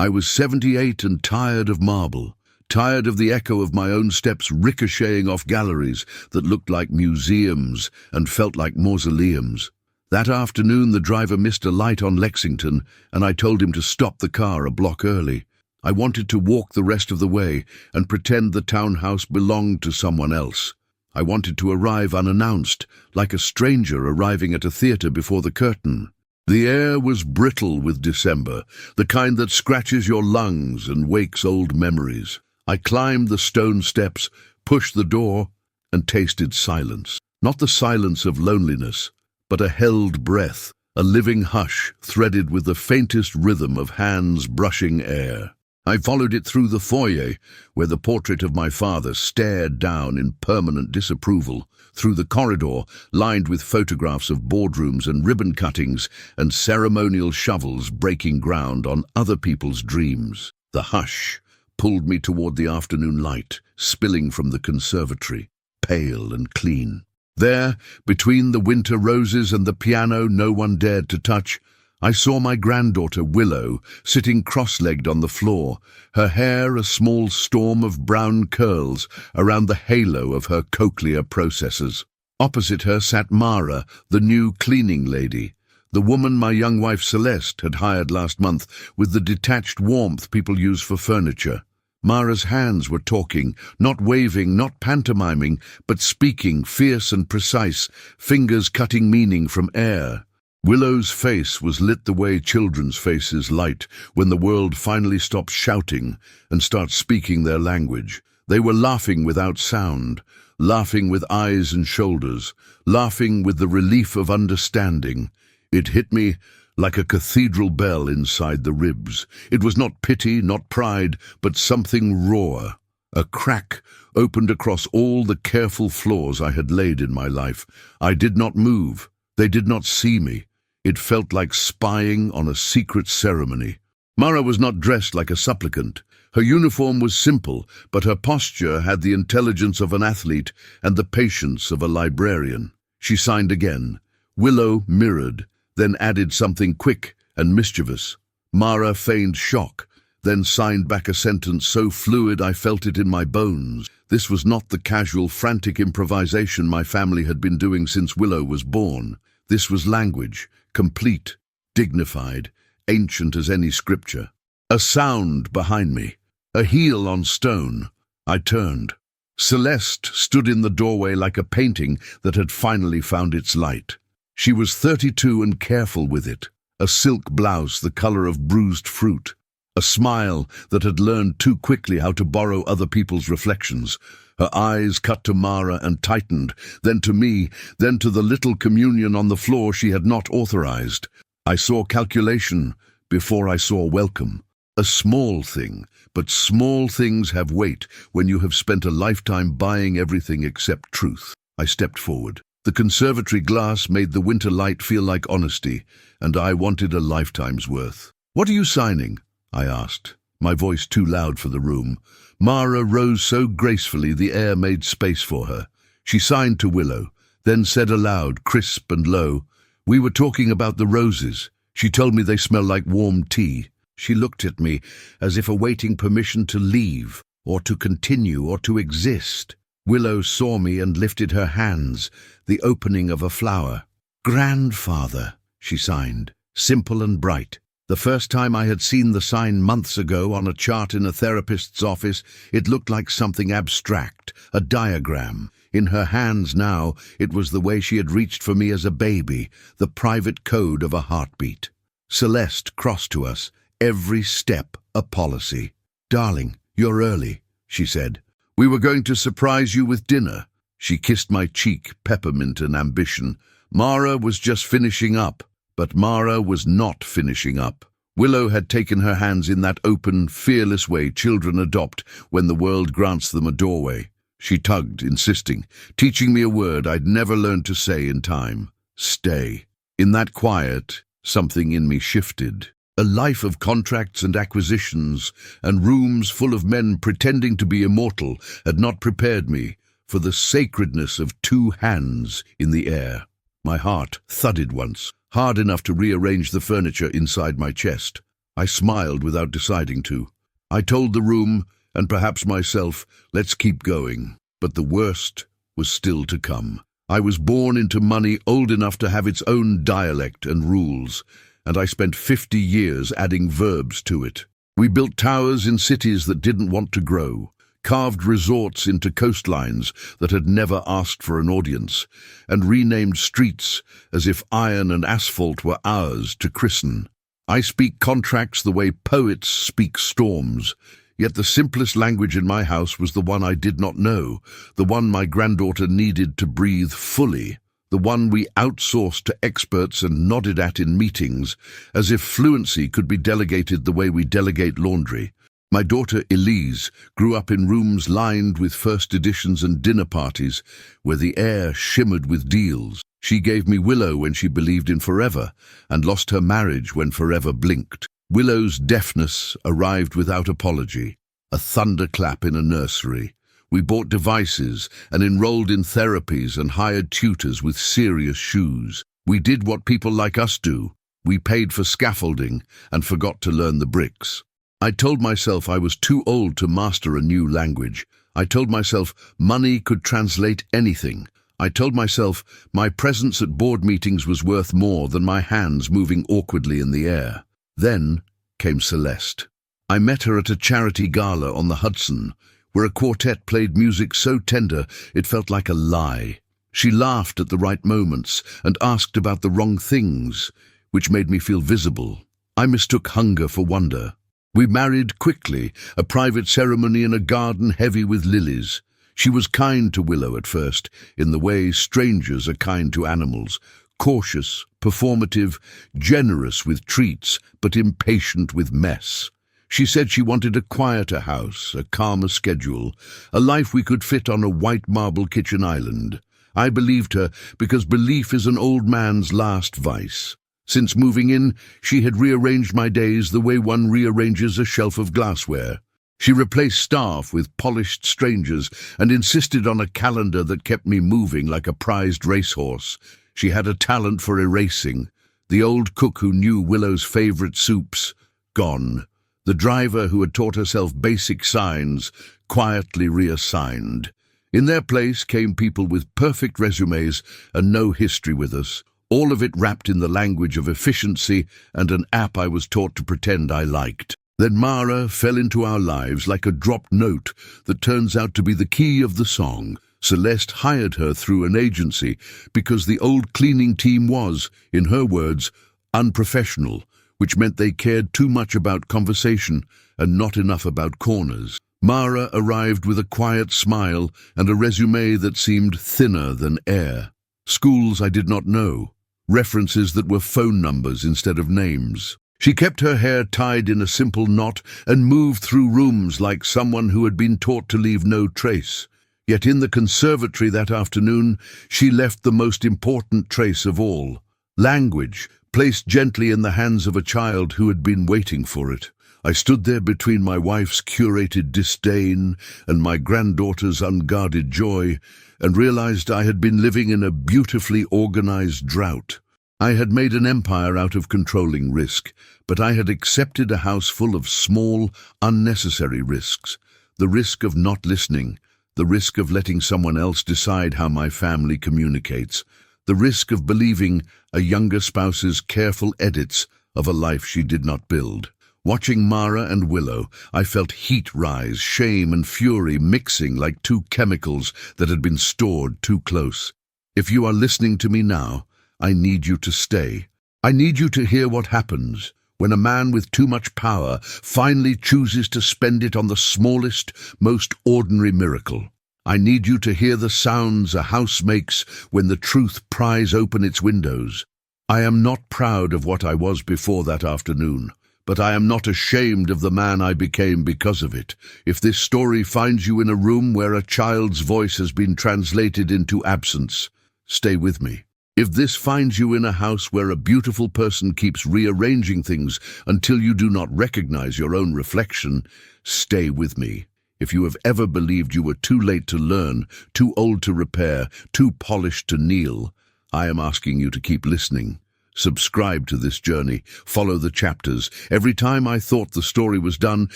I was 78 and tired of marble, tired of the echo of my own steps ricocheting off galleries that looked like museums and felt like mausoleums. That afternoon the driver missed a light on Lexington, and I told him to stop the car a block early. I wanted to walk the rest of the way and pretend the townhouse belonged to someone else. I wanted to arrive unannounced, like a stranger arriving at a theater before the curtain. The air was brittle with December, the kind that scratches your lungs and wakes old memories. I climbed the stone steps, pushed the door, and tasted silence. Not the silence of loneliness, but a held breath, a living hush threaded with the faintest rhythm of hands brushing air. I followed it through the foyer, where the portrait of my father stared down in permanent disapproval, through the corridor, lined with photographs of boardrooms and ribbon cuttings and ceremonial shovels breaking ground on other people's dreams. The hush pulled me toward the afternoon light, spilling from the conservatory, pale and clean. There, between the winter roses and the piano no one dared to touch, I saw my granddaughter Willow sitting cross-legged on the floor, her hair a small storm of brown curls around the halo of her cochlear processors. Opposite her sat Mara, the new cleaning lady, the woman my young wife Celeste had hired last month with the detached warmth people use for furniture. Mara's hands were talking, not waving, not pantomiming, but speaking, fierce and precise, fingers cutting meaning from air. Willow's face was lit the way children's faces light when the world finally stops shouting and starts speaking their language. They were laughing without sound, laughing with eyes and shoulders, laughing with the relief of understanding. It hit me like a cathedral bell inside the ribs. It was not pity, not pride, but something raw. A crack opened across all the careful floors I had laid in my life. I did not move. They did not see me. It felt like spying on a secret ceremony. Mara was not dressed like a supplicant. Her uniform was simple, but her posture had the intelligence of an athlete and the patience of a librarian. She signed again. Willow mirrored, then added something quick and mischievous. Mara feigned shock, then signed back a sentence so fluid I felt it in my bones. This was not the casual, frantic improvisation my family had been doing since Willow was born. This was language, complete, dignified, ancient as any scripture. A sound behind me, a heel on stone. I turned. Celeste stood in the doorway like a painting that had finally found its light. She was 32 and careful with it, a silk blouse the color of bruised fruit, a smile that had learned too quickly how to borrow other people's reflections. Her eyes cut to Mara and tightened, then to me, then to the little communion on the floor she had not authorized. I saw calculation before I saw welcome. A small thing, but small things have weight when you have spent a lifetime buying everything except truth. I stepped forward. The conservatory glass made the winter light feel like honesty, and I wanted a lifetime's worth. "What are you signing?" I asked, my voice too loud for the room. Mara rose so gracefully the air made space for her. She signed to Willow, then said aloud, crisp and low, "We were talking about the roses. She told me they smell like warm tea." She looked at me as if awaiting permission to leave, or to continue, or to exist. Willow saw me and lifted her hands, the opening of a flower. "Grandfather," she signed, simple and bright. The first time I had seen the sign months ago on a chart in a therapist's office, it looked like something abstract, a diagram. In her hands now, it was the way she had reached for me as a baby, the private code of a heartbeat. Celeste crossed to us, every step a policy. "Darling, you're early," she said. "We were going to surprise you with dinner." She kissed my cheek, peppermint and ambition. Mara was just finishing up. But Mara was not finishing up. Willow had taken her hands in that open, fearless way children adopt when the world grants them a doorway. She tugged, insisting, teaching me a word I'd never learned to say in time. Stay. In that quiet, something in me shifted. A life of contracts and acquisitions, and rooms full of men pretending to be immortal, had not prepared me for the sacredness of two hands in the air. My heart thudded once, hard enough to rearrange the furniture inside my chest. I smiled without deciding to. I told the room, and perhaps myself, let's keep going. But the worst was still to come. I was born into money old enough to have its own dialect and rules, and I spent 50 years adding verbs to it. We built towers in cities that didn't want to grow, carved resorts into coastlines that had never asked for an audience, and renamed streets as if iron and asphalt were ours to christen. I speak contracts the way poets speak storms, yet the simplest language in my house was the one I did not know, the one my granddaughter needed to breathe fully, the one we outsourced to experts and nodded at in meetings, as if fluency could be delegated the way we delegate laundry. My daughter Elise grew up in rooms lined with first editions and dinner parties where the air shimmered with deals. She gave me Willow when she believed in forever and lost her marriage when forever blinked. Willow's deafness arrived without apology, a thunderclap in a nursery. We bought devices and enrolled in therapies and hired tutors with serious shoes. We did what people like us do. We paid for scaffolding and forgot to learn the bricks. I told myself I was too old to master a new language. I told myself money could translate anything. I told myself my presence at board meetings was worth more than my hands moving awkwardly in the air. Then came Celeste. I met her at a charity gala on the Hudson, where a quartet played music so tender it felt like a lie. She laughed at the right moments and asked about the wrong things, which made me feel visible. I mistook hunger for wonder. We married quickly, a private ceremony in a garden heavy with lilies. She was kind to Willow at first, in the way strangers are kind to animals, cautious, performative, generous with treats, but impatient with mess. She said she wanted a quieter house, a calmer schedule, a life we could fit on a white marble kitchen island. I believed her because belief is an old man's last vice. Since moving in, she had rearranged my days the way one rearranges a shelf of glassware. She replaced staff with polished strangers and insisted on a calendar that kept me moving like a prized racehorse. She had a talent for erasing. The old cook who knew Willow's favorite soups, gone. The driver who had taught herself basic signs, quietly reassigned. In their place came people with perfect resumes and no history with us, all of it wrapped in the language of efficiency and an app I was taught to pretend I liked. Then Mara fell into our lives like a dropped note that turns out to be the key of the song. Celeste hired her through an agency because the old cleaning team was, in her words, unprofessional, which meant they cared too much about conversation and not enough about corners. Mara arrived with a quiet smile and a resume that seemed thinner than air. Schools I did not know, references that were phone numbers instead of names. She kept her hair tied in a simple knot and moved through rooms like someone who had been taught to leave no trace. Yet in the conservatory that afternoon, she left the most important trace of all. Language, placed gently in the hands of a child who had been waiting for it. I stood there between my wife's curated disdain and my granddaughter's unguarded joy, and realized I had been living in a beautifully organized drought. I had made an empire out of controlling risk, but I had accepted a house full of small, unnecessary risks. The risk of not listening, the risk of letting someone else decide how my family communicates, the risk of believing a younger spouse's careful edits of a life she did not build. Watching Mara and Willow, I felt heat rise, shame and fury mixing like two chemicals that had been stored too close. If you are listening to me now, I need you to stay. I need you to hear what happens when a man with too much power finally chooses to spend it on the smallest, most ordinary miracle. I need you to hear the sounds a house makes when the truth pries open its windows. I am not proud of what I was before that afternoon, but I am not ashamed of the man I became because of it. If this story finds you in a room where a child's voice has been translated into absence, stay with me. If this finds you in a house where a beautiful person keeps rearranging things until you do not recognize your own reflection, stay with me. If you have ever believed you were too late to learn, too old to repair, too polished to kneel, I am asking you to keep listening, Subscribe to this journey. Follow the chapters. Every time I thought the story was done,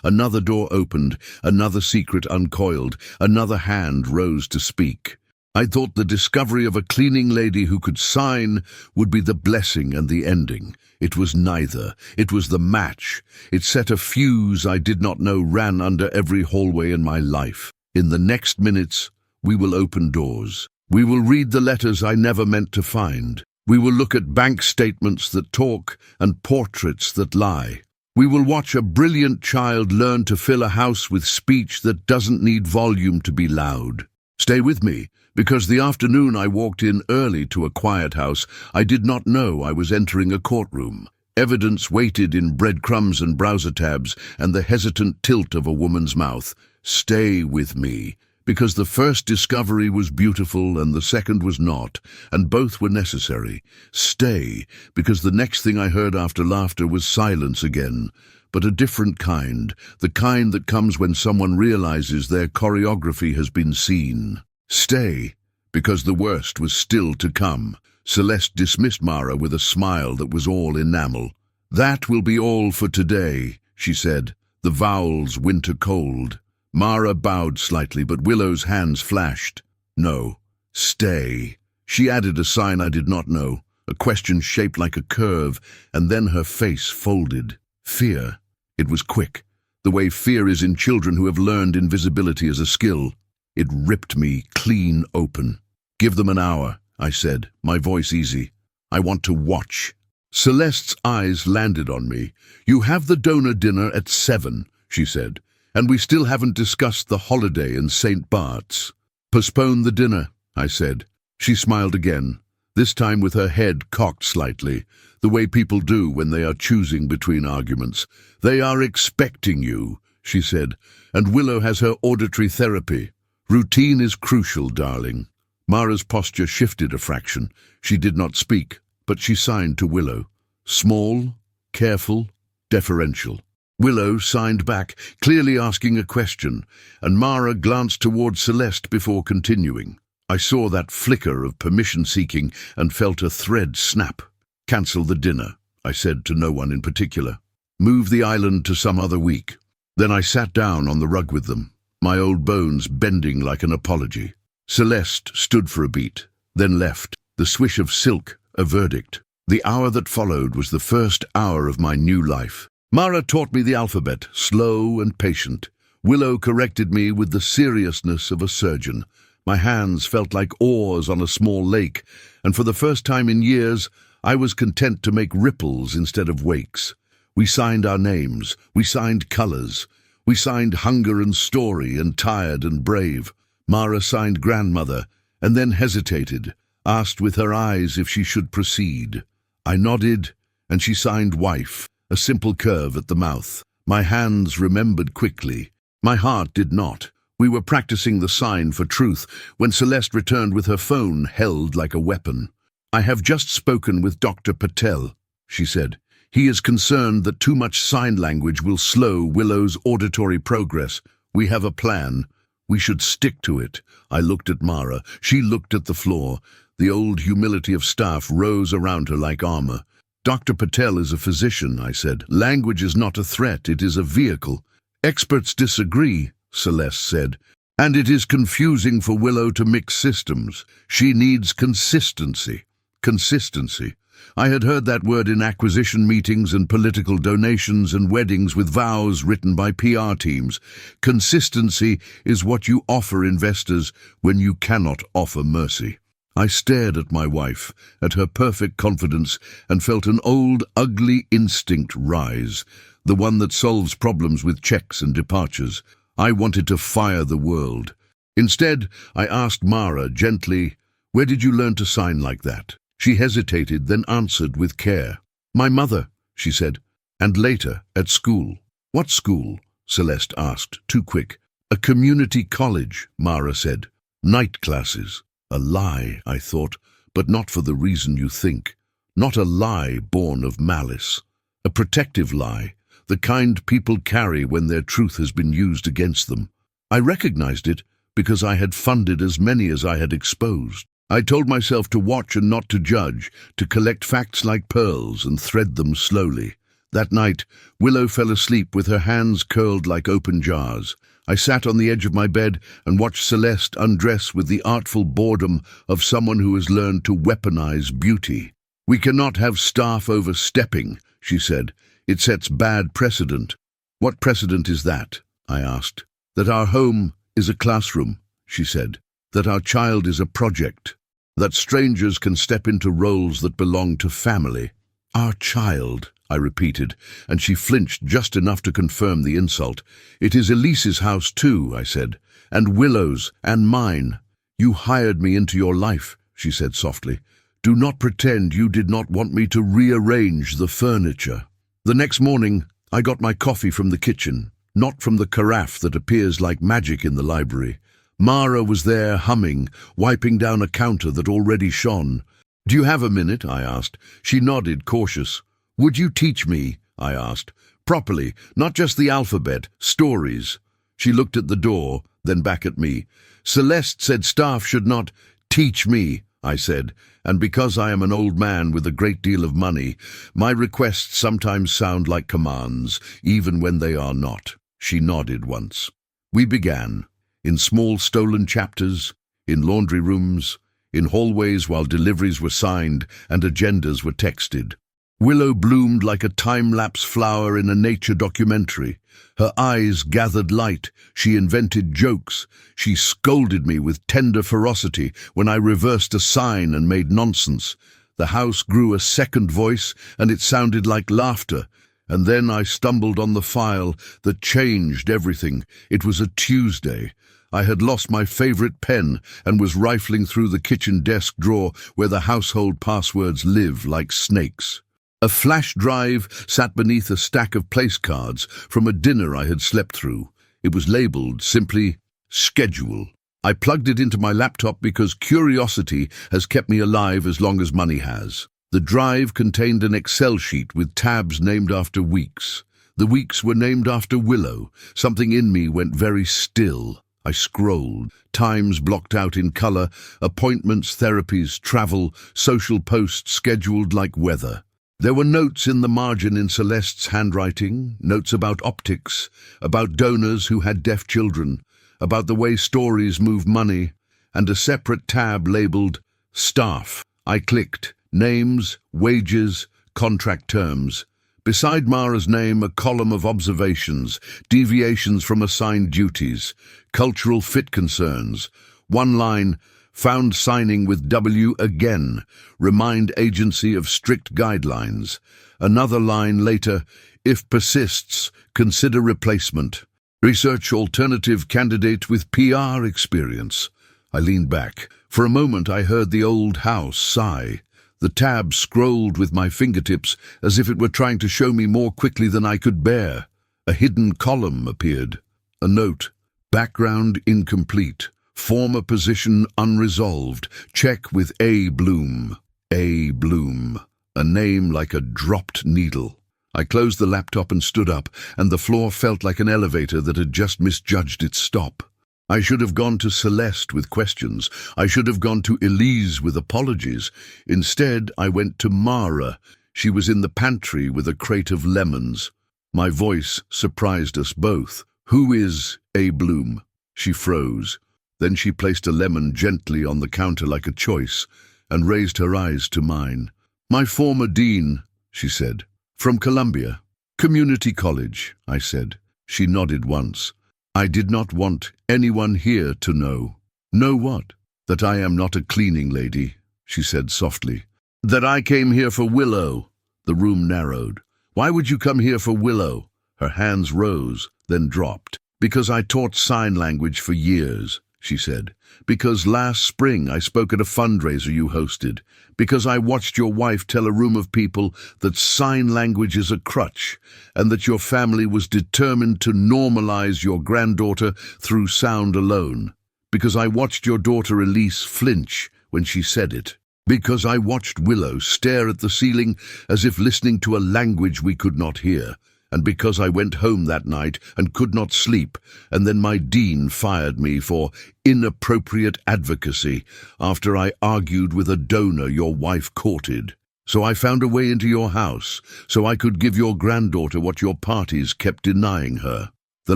another door opened, another secret uncoiled, another hand rose to speak. I thought the discovery of a cleaning lady who could sign would be the blessing and the ending. It was neither. It was the match. It set a fuse I did not know ran under every hallway in my life. In the next minutes, we will open doors. We will read the letters I never meant to find. We will look at bank statements that talk and portraits that lie. We will watch a brilliant child learn to fill a house with speech that doesn't need volume to be loud. Stay with me, because the afternoon I walked in early to a quiet house, I did not know I was entering a courtroom. Evidence waited in breadcrumbs and browser tabs and the hesitant tilt of a woman's mouth. Stay with me, because the first discovery was beautiful and the second was not, and both were necessary. Stay, because the next thing I heard after laughter was silence again, but a different kind, the kind that comes when someone realizes their choreography has been seen. Stay, because the worst was still to come. Celeste dismissed Mara with a smile that was all enamel. "That will be all for today," she said, the vowels winter cold. Mara bowed slightly, but Willow's hands flashed. "No, stay." She added a sign I did not know, a question shaped like a curve, and then her face folded. Fear. It was quick, the way fear is in children who have learned invisibility as a skill. It ripped me clean open. "Give them an hour," I said, my voice easy. "I want to watch." Celeste's eyes landed on me. "You have the donor dinner at 7, she said. "And we still haven't discussed the holiday in St. Bart's." "Postpone the dinner," I said. She smiled again, this time with her head cocked slightly, the way people do when they are choosing between arguments. "They are expecting you," she said, "and Willow has her auditory therapy. Routine is crucial, darling." Mara's posture shifted a fraction. She did not speak, but she signed to Willow. Small, careful, deferential. Willow signed back, clearly asking a question, and Mara glanced toward Celeste before continuing. I saw that flicker of permission-seeking and felt a thread snap. "Cancel the dinner," I said to no one in particular. "Move the island to some other week." Then I sat down on the rug with them, my old bones bending like an apology. Celeste stood for a beat, then left, the swish of silk a verdict. The hour that followed was the first hour of my new life. Mara taught me the alphabet, slow and patient. Willow corrected me with the seriousness of a surgeon. My hands felt like oars on a small lake, and for the first time in years, I was content to make ripples instead of wakes. We signed our names, we signed colors, we signed hunger and story and tired and brave. Mara signed grandmother, and then hesitated, asked with her eyes if she should proceed. I nodded, and she signed wife, a simple curve at the mouth. My hands remembered quickly. My heart did not. We were practicing the sign for truth when Celeste returned with her phone held like a weapon. "I have just spoken with Dr. Patel," she said. "He is concerned that too much sign language will slow Willow's auditory progress. We have a plan. We should stick to it." I looked at Mara. She looked at the floor. The old humility of staff rose around her like armor. "Dr. Patel is a physician," I said. "Language is not a threat, it is a vehicle." "Experts disagree," Celeste said. "And it is confusing for Willow to mix systems. She needs consistency." Consistency. I had heard that word in acquisition meetings and political donations and weddings with vows written by PR teams. Consistency is what you offer investors when you cannot offer mercy. I stared at my wife, at her perfect confidence, and felt an old, ugly instinct rise, the one that solves problems with checks and departures. I wanted to fire the world. Instead, I asked Mara gently, "Where did you learn to sign like that?" She hesitated, then answered with care. "My mother," she said, "and later at school." "What school?" Celeste asked, too quick. "A community college," Mara said. "Night classes." A lie, I thought, but not for the reason you think. Not a lie born of malice. A protective lie, the kind people carry when their truth has been used against them. I recognized it because I had funded as many as I had exposed. I told myself to watch and not to judge, to collect facts like pearls and thread them slowly. That night, Willow fell asleep with her hands curled like open jars. I sat on the edge of my bed and watched Celeste undress with the artful boredom of someone who has learned to weaponize beauty. "We cannot have staff overstepping," she said. "It sets bad precedent." "What precedent is that?" I asked. "That our home is a classroom," she said. "That our child is a project. That strangers can step into roles that belong to family." "Our child," I repeated, and she flinched just enough to confirm the insult. "It is Elise's house too," I said, "and Willow's, and mine." "You hired me into your life," she said softly. "Do not pretend you did not want me to rearrange the furniture." The next morning, I got my coffee from the kitchen, not from the carafe that appears like magic in the library. Mara was there humming, wiping down a counter that already shone. "Do you have a minute?" I asked. She nodded, cautious. "Would you teach me?" I asked. "Properly, not just the alphabet, stories." She looked at the door, then back at me. "Celeste said staff should not teach me," I said, "and because I am an old man with a great deal of money, my requests sometimes sound like commands, even when they are not." She nodded once. We began, in small stolen chapters, in laundry rooms, in hallways while deliveries were signed and agendas were texted. Willow bloomed like a time-lapse flower in a nature documentary. Her eyes gathered light. She invented jokes. She scolded me with tender ferocity when I reversed a sign and made nonsense. The house grew a second voice, and it sounded like laughter. And then I stumbled on the file that changed everything. It was a Tuesday. I had lost my favorite pen and was rifling through the kitchen desk drawer where the household passwords live like snakes. A flash drive sat beneath a stack of place cards from a dinner I had slept through. It was labeled simply schedule. I plugged it into my laptop because curiosity has kept me alive as long as money has. The drive contained an Excel sheet with tabs named after weeks. The weeks were named after Willow. Something in me went very still. I scrolled. Times blocked out in color, appointments, therapies, travel, social posts scheduled like weather. There were notes in the margin in Celeste's handwriting, notes about optics, about donors who had deaf children, about the way stories move money, and a separate tab labeled staff. I clicked names, wages, contract terms. Beside Mara's name, a column of observations, deviations from assigned duties, cultural fit concerns. One line, found signing with W again, remind agency of strict guidelines. Another line later, if persists, consider replacement. Research alternative candidate with PR experience. I leaned back. For a moment I heard the old house sigh. The tab scrolled with my fingertips as if it were trying to show me more quickly than I could bear. A hidden column appeared. A note, background incomplete. Former position unresolved. Check with A. Bloom. A. Bloom. A name like a dropped needle. I closed the laptop and stood up, and the floor felt like an elevator that had just misjudged its stop. I should have gone to Celeste with questions. I should have gone to Elise with apologies. Instead, I went to Mara. She was in the pantry with a crate of lemons. My voice surprised us both. "Who is A. Bloom?" She froze. Then she placed a lemon gently on the counter like a choice and raised her eyes to mine. "My former dean," she said. "From Columbia." "Community college," I said. She nodded once. "I did not want anyone here to know." "Know what?" "That I am not a cleaning lady," she said softly. "That I came here for Willow." The room narrowed. "Why would you come here for Willow?" Her hands rose, then dropped. "Because I taught sign language for years," she said. "Because last spring I spoke at a fundraiser you hosted. Because I watched your wife tell a room of people that sign language is a crutch, and that your family was determined to normalize your granddaughter through sound alone. Because I watched your daughter Elise flinch when she said it. Because I watched Willow stare at the ceiling as if listening to a language we could not hear. and because I went home that night and could not sleep, and then my dean fired me for inappropriate advocacy after I argued with a donor your wife courted. So I found a way into your house, so I could give your granddaughter what your parties kept denying her. The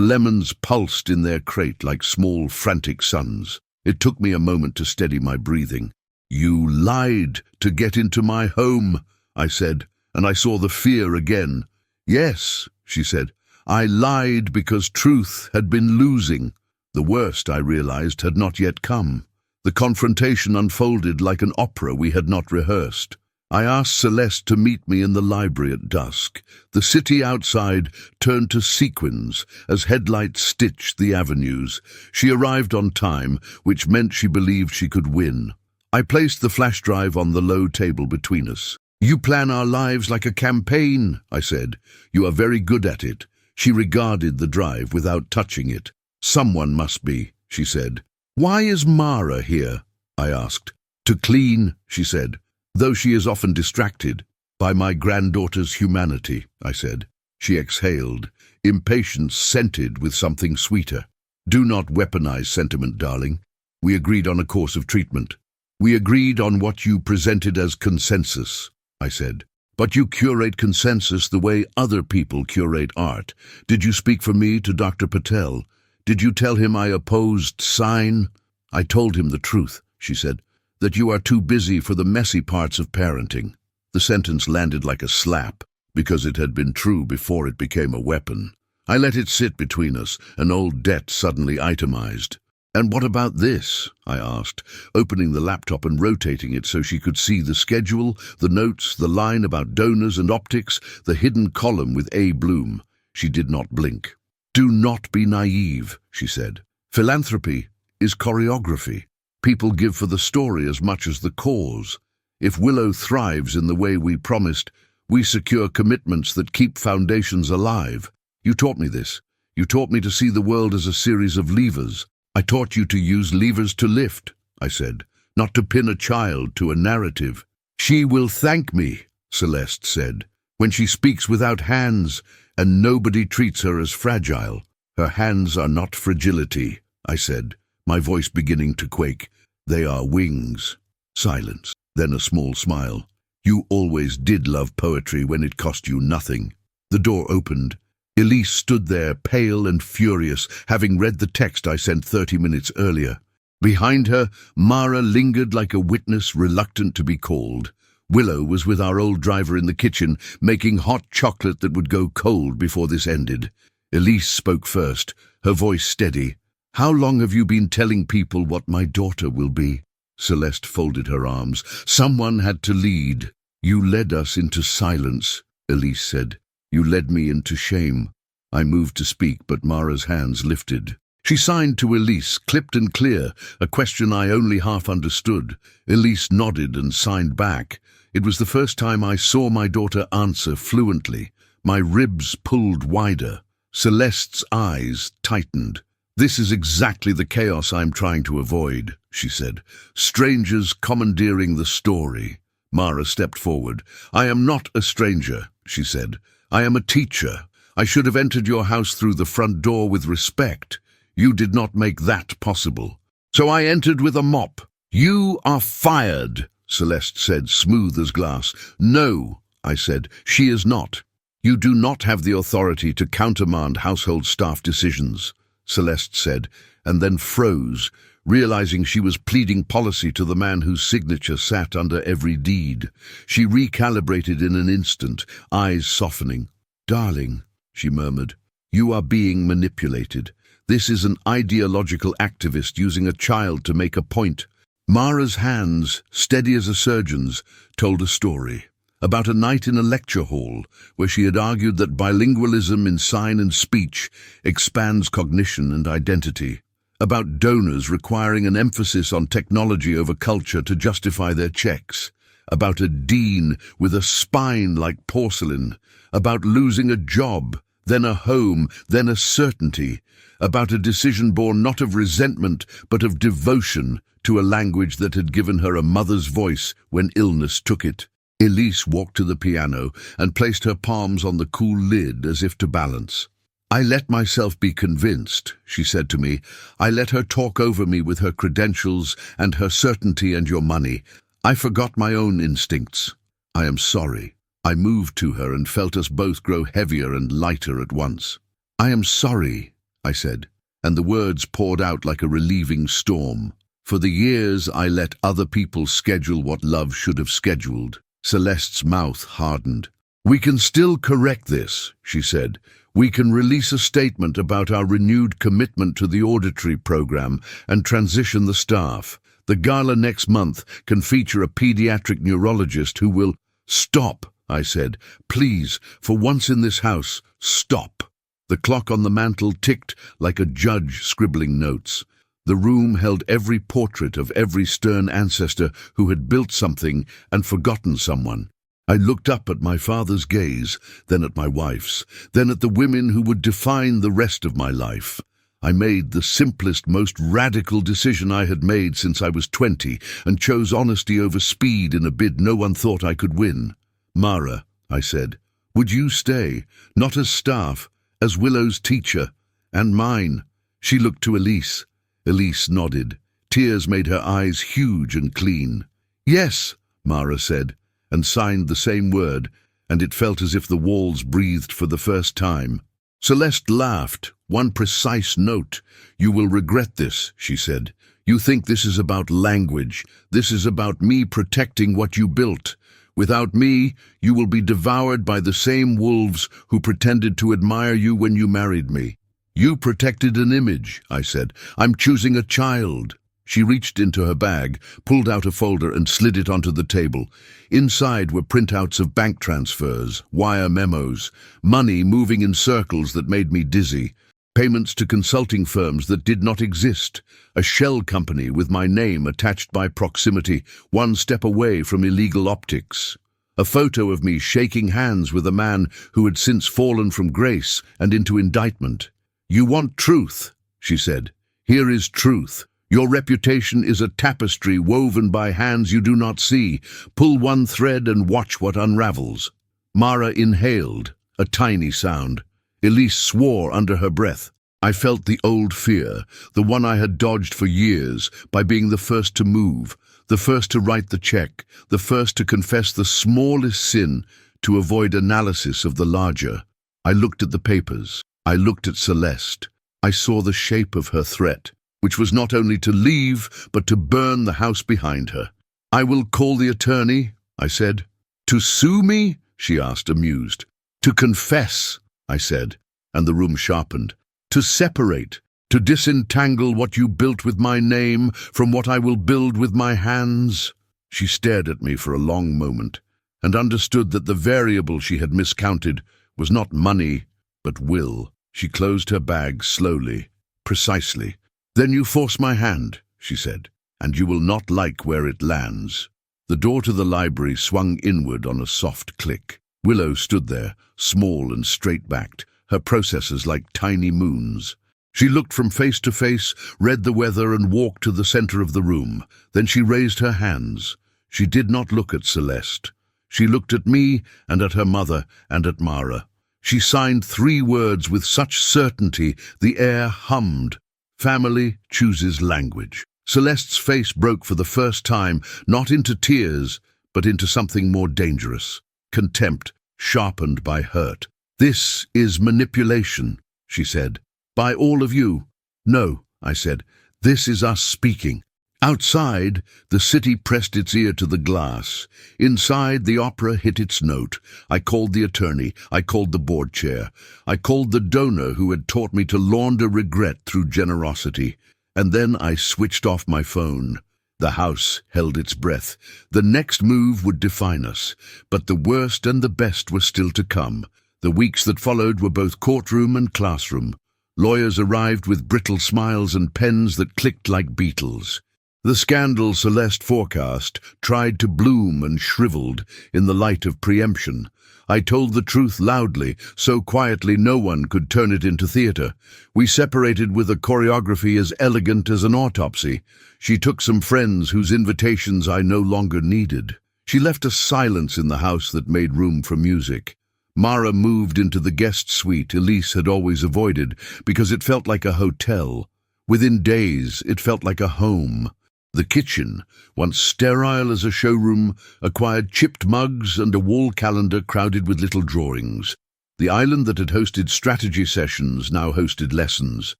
lemons pulsed in their crate like small, frantic suns. It took me a moment to steady my breathing. You lied to get into my home, I said, and I saw the fear again. Yes, she said, I lied because truth had been losing. The worst, I realized, had not yet come. The confrontation unfolded like an opera we had not rehearsed. I asked Celeste to meet me in the library at dusk. The city outside turned to sequins as headlights stitched the avenues. She arrived on time, which meant she believed she could win. I placed the flash drive on the low table between us. You plan our lives like a campaign, I said. You are very good at it. She regarded the drive without touching it. Someone must be, she said. Why is Mara here? I asked. To clean, she said. Though she is often distracted by my granddaughter's humanity, I said. She exhaled, impatience scented with something sweeter. Do not weaponize sentiment, darling. We agreed on a course of treatment. We agreed on what you presented as consensus, I said. But you curate consensus the way other people curate art. Did you speak for me to Dr. Patel? Did you tell him I opposed sign? I told him the truth, she said. That you are too busy for the messy parts of parenting. The sentence landed like a slap, because it had been true before it became a weapon. I let it sit between us, an old debt suddenly itemized. And what about this? I asked, opening the laptop and rotating it so she could see the schedule, the notes, the line about donors and optics, the hidden column with A. Bloom. She did not blink. Do not be naive, she said. Philanthropy is choreography. People give for the story as much as the cause. If Willow thrives in the way we promised, we secure commitments that keep foundations alive. You taught me this. You taught me to see the world as a series of levers. I taught you to use levers to lift, I said, not to pin a child to a narrative. She will thank me, Celeste said, when she speaks without hands, and nobody treats her as fragile. Her hands are not fragility, I said, my voice beginning to quake. They are wings. Silence, then a small smile. You always did love poetry when it cost you nothing. The door opened. Elise stood there, pale and furious, having read the text I sent 30 minutes earlier. Behind her, Mara lingered like a witness reluctant to be called. Willow was with our old driver in the kitchen, making hot chocolate that would go cold before this ended. Elise spoke first, her voice steady. How long have you been telling people what my daughter will be? Celeste folded her arms. Someone had to lead. You led us into silence, Elise said. You led me into shame. I moved to speak, but Mara's hands lifted. She signed to Elise, clipped and clear, a question I only half understood. Elise nodded and signed back. It was the first time I saw my daughter answer fluently. My ribs pulled wider. Celeste's eyes tightened. This is exactly the chaos I'm trying to avoid, she said. Strangers commandeering the story. Mara stepped forward. I am not a stranger, she said. I am a teacher. I should have entered your house through the front door with respect. You did not make that possible. So I entered with a mop. You are fired, Celeste said, smooth as glass. No, I said, she is not. You do not have the authority to countermand household staff decisions, Celeste said, and then froze, realizing she was pleading policy to the man whose signature sat under every deed. She recalibrated in an instant, eyes softening. Darling, she murmured, you are being manipulated. This is an ideological activist using a child to make a point. Mara's hands, steady as a surgeon's, told a story about a night in a lecture hall where she had argued that bilingualism in sign and speech expands cognition and identity, about donors requiring an emphasis on technology over culture to justify their checks, about a dean with a spine like porcelain, about losing a job, then a home, then a certainty, about a decision born not of resentment but of devotion to a language that had given her a mother's voice when illness took it. Elise walked to the piano and placed her palms on the cool lid as if to balance. "I let myself be convinced," she said to me. "I let her talk over me with her credentials and her certainty and your money. I forgot my own instincts. I am sorry." I moved to her and felt us both grow heavier and lighter at once. "I am sorry," I said, and the words poured out like a relieving storm. "For the years I let other people schedule what love should have scheduled." Celeste's mouth hardened. "We can still correct this," she said. "We can release a statement about our renewed commitment to the auditory program and transition the staff. The gala next month can feature a pediatric neurologist who will—" "Stop," I said. "Please, for once in this house, stop." The clock on the mantel ticked like a judge scribbling notes. The room held every portrait of every stern ancestor who had built something and forgotten someone. I looked up at my father's gaze, then at my wife's, then at the women who would define the rest of my life. I made the simplest, most radical decision I had made since I was 20 and chose honesty over speed in a bid no one thought I could win. "Mara," I said, "would you stay, not as staff, as Willow's teacher, and mine?" She looked to Elise. Elise nodded. Tears made her eyes huge and clean. "Yes," Mara said, and signed the same word, and it felt as if the walls breathed for the first time. Celeste laughed, one precise note. "You will regret this," she said. "You think this is about language. This is about me protecting what you built. Without me, you will be devoured by the same wolves who pretended to admire you when you married me." "You protected an image," I said. "I'm choosing a child." She reached into her bag, pulled out a folder and slid it onto the table. Inside were printouts of bank transfers, wire memos, money moving in circles that made me dizzy, payments to consulting firms that did not exist, a shell company with my name attached by proximity, one step away from illegal optics, a photo of me shaking hands with a man who had since fallen from grace and into indictment. "You want truth," she said. "Here is truth. Your reputation is a tapestry woven by hands you do not see. Pull one thread and watch what unravels." Mara inhaled, a tiny sound. Elise swore under her breath. I felt the old fear, the one I had dodged for years, by being the first to move, the first to write the check, the first to confess the smallest sin, to avoid analysis of the larger. I looked at the papers. I looked at Celeste. I saw the shape of her threat, which was not only to leave, but to burn the house behind her. "I will call the attorney," I said. "To sue me?" she asked, amused. "To confess," I said, and the room sharpened. "To separate, to disentangle what you built with my name from what I will build with my hands." She stared at me for a long moment, and understood that the variable she had miscounted was not money, but will. She closed her bag slowly, precisely. "Then you force my hand," she said, "and you will not like where it lands." The door to the library swung inward on a soft click. Willow stood there, small and straight-backed, her processors like tiny moons. She looked from face to face, read the weather, and walked to the center of the room. Then she raised her hands. She did not look at Celeste. She looked at me and at her mother and at Mara. She signed 3 words with such certainty the air hummed. "Family chooses language." Celeste's face broke for the first time, not into tears, but into something more dangerous. Contempt, sharpened by hurt. "This is manipulation," she said. "By all of you." "No," I said. "This is us speaking." Outside, the city pressed its ear to the glass. Inside, the opera hit its note. I called the attorney. I called the board chair. I called the donor who had taught me to launder regret through generosity. And then I switched off my phone. The house held its breath. The next move would define us, but the worst and the best were still to come. The weeks that followed were both courtroom and classroom. Lawyers arrived with brittle smiles and pens that clicked like beetles. The scandal Celeste forecast tried to bloom and shriveled in the light of preemption. I told the truth loudly, so quietly no one could turn it into theater. We separated with a choreography as elegant as an autopsy. She took some friends whose invitations I no longer needed. She left a silence in the house that made room for music. Mara moved into the guest suite Elise had always avoided because it felt like a hotel. Within days, it felt like a home. The kitchen, once sterile as a showroom, acquired chipped mugs and a wall calendar crowded with little drawings. The island that had hosted strategy sessions now hosted lessons.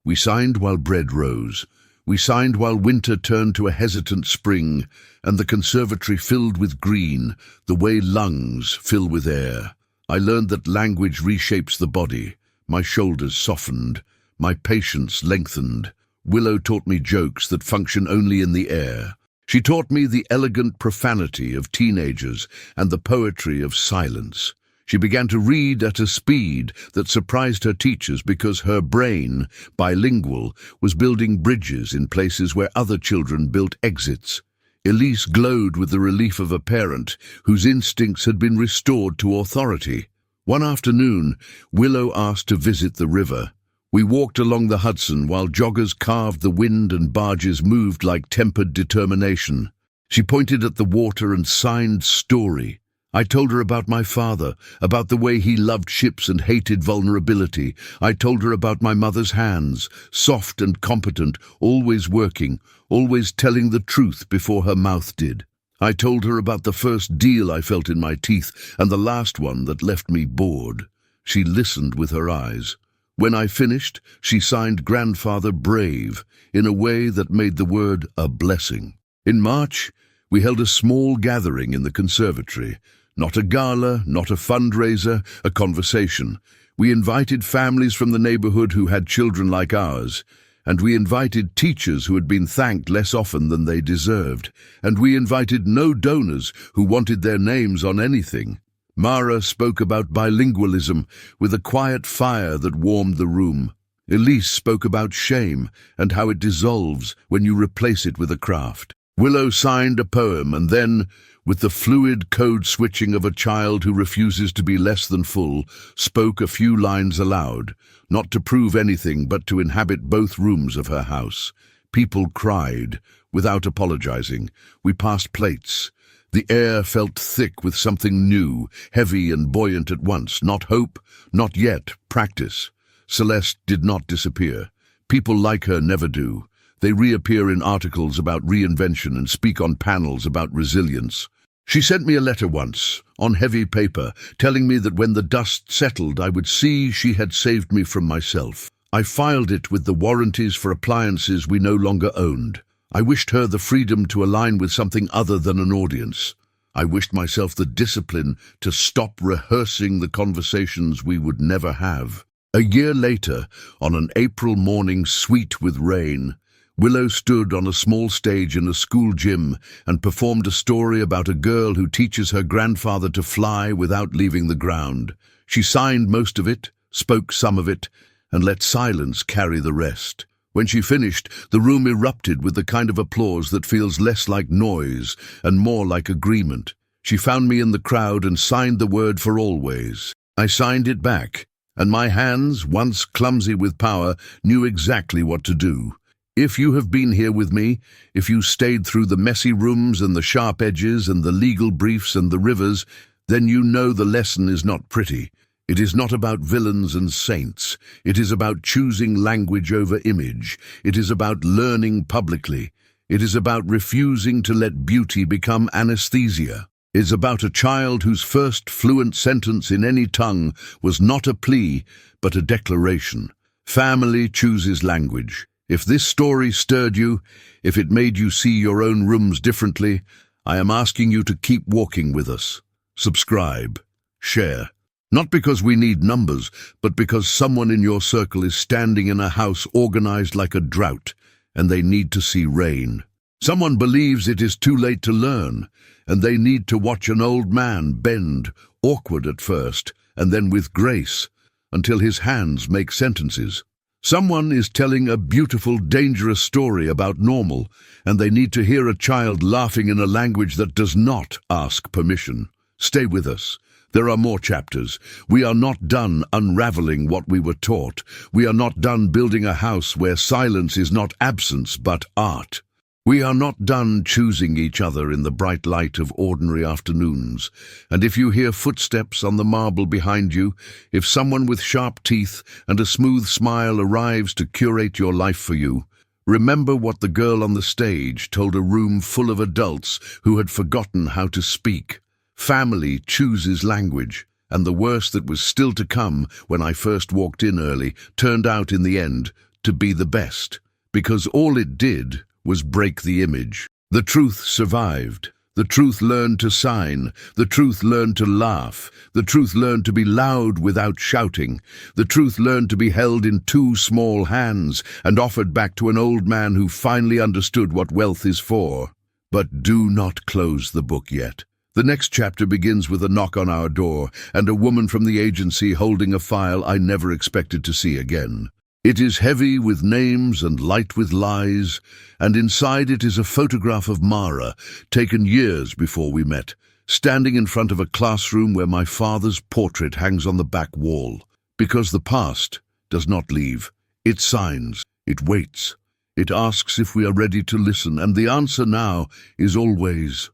We signed while bread rose. We signed while winter turned to a hesitant spring, and the conservatory filled with green, the way lungs fill with air. I learned that language reshapes the body. My shoulders softened. My patience lengthened. Willow taught me jokes that function only in the air. She taught me the elegant profanity of teenagers and the poetry of silence. She began to read at a speed that surprised her teachers because her brain, bilingual, was building bridges in places where other children built exits. Elise glowed with the relief of a parent whose instincts had been restored to authority. One afternoon, Willow asked to visit the river. We walked along the Hudson while joggers carved the wind and barges moved like tempered determination. She pointed at the water and signed story. I told her about my father, about the way he loved ships and hated vulnerability. I told her about my mother's hands, soft and competent, always working, always telling the truth before her mouth did. I told her about the first deal I felt in my teeth and the last one that left me bored. She listened with her eyes. When I finished, she signed Grandfather Brave in a way that made the word a blessing. In March, we held a small gathering in the conservatory. Not a gala, not a fundraiser, a conversation. We invited families from the neighborhood who had children like ours, and we invited teachers who had been thanked less often than they deserved, and we invited no donors who wanted their names on anything. Mara spoke about bilingualism with a quiet fire that warmed the room. Elise spoke about shame and how it dissolves when you replace it with a craft. Willow signed a poem and then, with the fluid code switching of a child who refuses to be less than full, spoke a few lines aloud, not to prove anything but to inhabit both rooms of her house. People cried, without apologizing. We passed plates. The air felt thick with something new, heavy and buoyant at once. Not hope, not yet, practice. Celeste did not disappear. People like her never do. They reappear in articles about reinvention and speak on panels about resilience. She sent me a letter once, on heavy paper, telling me that when the dust settled I would see she had saved me from myself. I filed it with the warranties for appliances we no longer owned. I wished her the freedom to align with something other than an audience. I wished myself the discipline to stop rehearsing the conversations we would never have. A year later, on an April morning sweet with rain, Willow stood on a small stage in a school gym and performed a story about a girl who teaches her grandfather to fly without leaving the ground. She signed most of it, spoke some of it, and let silence carry the rest. When she finished, the room erupted with the kind of applause that feels less like noise and more like agreement. She found me in the crowd and signed the word for always. I signed it back, and my hands, once clumsy with power, knew exactly what to do. If you have been here with me, if you stayed through the messy rooms and the sharp edges and the legal briefs and the rivers, then you know the lesson is not pretty. It is not about villains and saints. It is about choosing language over image. It is about learning publicly. It is about refusing to let beauty become anesthesia. It is about a child whose first fluent sentence in any tongue was not a plea, but a declaration. Family chooses language. If this story stirred you, if it made you see your own rooms differently, I am asking you to keep walking with us. Subscribe. Share. Not because we need numbers, but because someone in your circle is standing in a house organized like a drought, and they need to see rain. Someone believes it is too late to learn, and they need to watch an old man bend, awkward at first, and then with grace, until his hands make sentences. Someone is telling a beautiful, dangerous story about normal, and they need to hear a child laughing in a language that does not ask permission. Stay with us. There are more chapters. We are not done unraveling what we were taught. We are not done building a house where silence is not absence but art. We are not done choosing each other in the bright light of ordinary afternoons, and if you hear footsteps on the marble behind you, if someone with sharp teeth and a smooth smile arrives to curate your life for you, remember what the girl on the stage told a room full of adults who had forgotten how to speak. Family chooses language, and the worst that was still to come when I first walked in early turned out in the end to be the best, because all it did was break the image. The truth survived. The truth learned to sign. The truth learned to laugh. The truth learned to be loud without shouting. The truth learned to be held in two small hands and offered back to an old man who finally understood what wealth is for. But do not close the book yet. The next chapter begins with a knock on our door and a woman from the agency holding a file I never expected to see again. It is heavy with names and light with lies, and inside it is a photograph of Mara, taken years before we met, standing in front of a classroom where my father's portrait hangs on the back wall. Because the past does not leave. It signs, it waits, it asks if we are ready to listen, and the answer now is always